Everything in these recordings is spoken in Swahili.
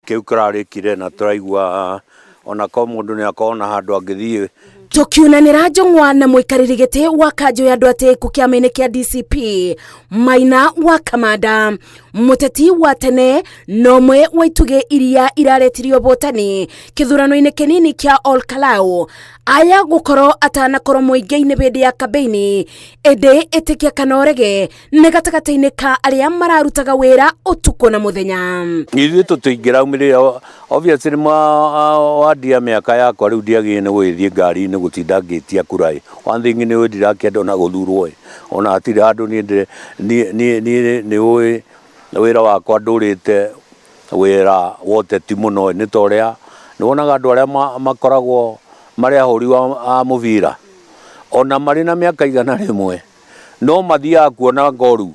kiu kirarikire na turaigua ona ko mundu ni akona handu angithie tukiunanira Njung'wa na muikariri giti wa kanjo ya andu atiku kiama-ini kia DCP Maina wa Kamanda. Muteti wa tene nomwe wa ituge iria iraretirio botani kithurano-ini kinini kia Ol Kalou aya gukoro atanakorwo muingi-ini bindi ya kambeini indi itikia kanorege ni gatagati-ini ka aria mararutaga wira utuko na muthenya. Ithuĩ tũtingĩraumĩrĩra obviously wandia mĩaka yakwa rĩu ndiagĩrĩire nĩ gũgĩthiĩ ngari-inĩ gũtinda ngĩtia kura one thing nĩ ndirakĩenda ona gũthurwo ona hatirĩ handũ nĩ ũĩ wĩra wakwa ndũrĩte wĩra wa ũteti mũno nĩ ta ũrĩa nĩwonaga andũ arĩa makoragwo marĩ ahũri a mũbira ona marĩ na mĩaka igana rĩmwe no mathiaga kuona ngoru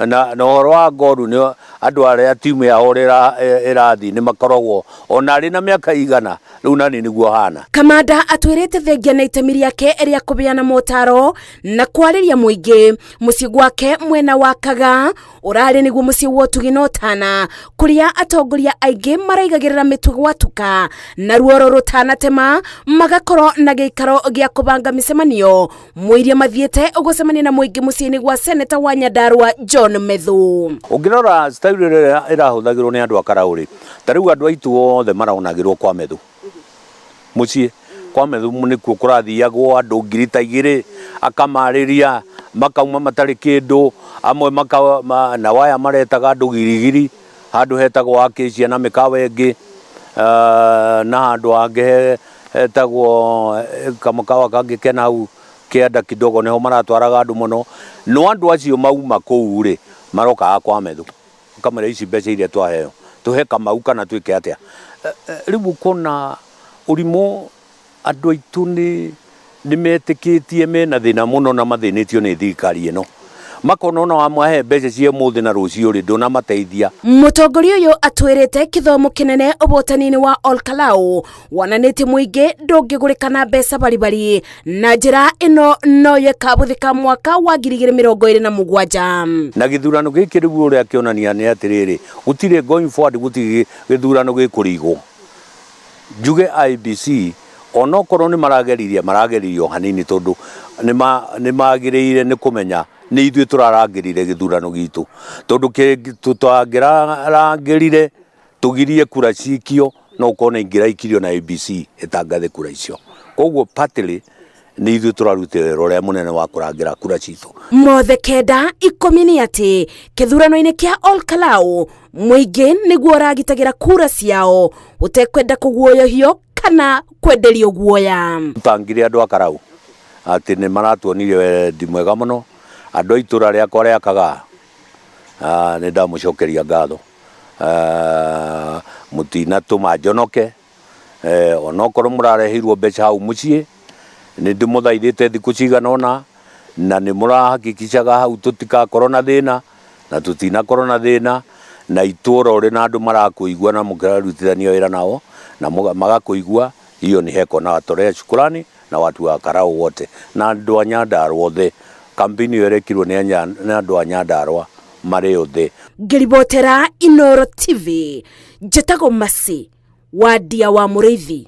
na ũhoro wa ngoru nĩ andũ arĩa timu yao ĩrathi nĩ makoragwo ona arĩ na mĩaka igana rĩu nani nĩguo hana. Kamanda atwĩrĩte thengia na itemi rĩake rĩa kũbeana motaro na kwarĩria mũingĩ mũciĩ gwake mwena wa Kaga ũrarĩ nĩguo mũciĩ wa ũtugi na ũtana kũrĩa atongoria aingĩ maraigagĩrĩra mĩtugo gwatuka na ruoro rũtanatema magakorwo na gĩikaro gĩa kũbanga mĩcemanio mũiria mathiĩte gũcemania na mũingĩ mũciĩ-inĩ gwa seneta wa Nyandarua John Methu. Ũngĩrora style ĩrĩa ĩrahũthagĩrwo nĩ andũ a Karaũ ta rĩu andũ aitũ othe maronagĩrwo kwa Methu muciĩ kwa Methu nĩkuo kũrathiagwo andũ ngiri ta igĩrĩ akamarĩria makauma matarĩ kĩndũ amwe na waya maretaga andũ girigiri handũ hetagwo Acacia na mĩkawa ĩngĩ na handũ hangĩ hetagwo kamũkawa kangĩ kena hau kĩanda kidogo niho maratwaraga andũ mũno no andũ acio mauma kũu rĩ marokaga kwa Methu kamera ici mbeca iria twaheo tuhe Kamau kana twĩke atĩa rĩu kũna ũrimũ andũ aitũ nĩ metĩkĩtie mena thĩna mũno na mathĩnĩtio nĩ thirikari ĩno makona ona wamahe mbeca cia mũthĩ na rũciũ rĩ ndũnamateithia. Mũtongoria ũyũ atwĩrĩte kithomo kinene ũbotani-inĩ wa Ol Kalou wonanĩtie mũingĩ ndũngĩgũrĩkana mbeca baribari na njĩra ĩno no yekabũthĩka mwaka wa 2027 na gĩthurano gĩkĩ rĩu ũrĩa kĩonania nĩ atĩrĩrĩ gũtirĩ going forward gũtirĩ gĩthurano gĩkũrigwo njuge IBC onokorwo nĩ marageririo hanini tondũ nĩ magĩrĩire nĩ kũmenya nĩ ithuĩ tũrarangĩrire gĩthurano gitũ tondũ tũtangĩrarangĩrire tũgirie kura cikio no ũkona ingĩraikirio na IBC ĩtangathe kura icio koguo partly nĩ ithuĩ tũrarutĩra ũrĩa mũnene wa kũrangĩra kura citũ. Mothe kenda ikũmi nĩ atĩ kĩthurano-inĩ kĩa Ol Kalou mũingĩ nĩguo ũragitagĩra kura ciao ũtekwenda kũguoyohio kana kwenderio guoya. Tũtangire andũ a Karaũ atĩ nĩ maratuonirie wendi mwega mũno andũ a itũra rĩakwa rĩa Kaga nĩ ndamũcokeria ngatho mũtinatũma njonoke onokorwo mũrareheirwo mbeca hau mũciĩ nĩ ndĩmũthaithĩte thikũ cigana ũna na nĩ mũrahakikicaga hau tũtikakorwo na thĩna na tũtinakorwo na thĩna na itũra ũrĩ na andũ marakũigua na mũkĩrarutithania wĩra nao na magakũigua hiyo ni heko na watolea shukrani na watu wa Karaũ wote na andũ a Nyandarua othe kampeni yerekirwo nĩ andũ a Nyandarua marĩ othe. Ngĩribotera Inooro TV njĩtagwo Masi wa Ndia wa Mũrĩithi.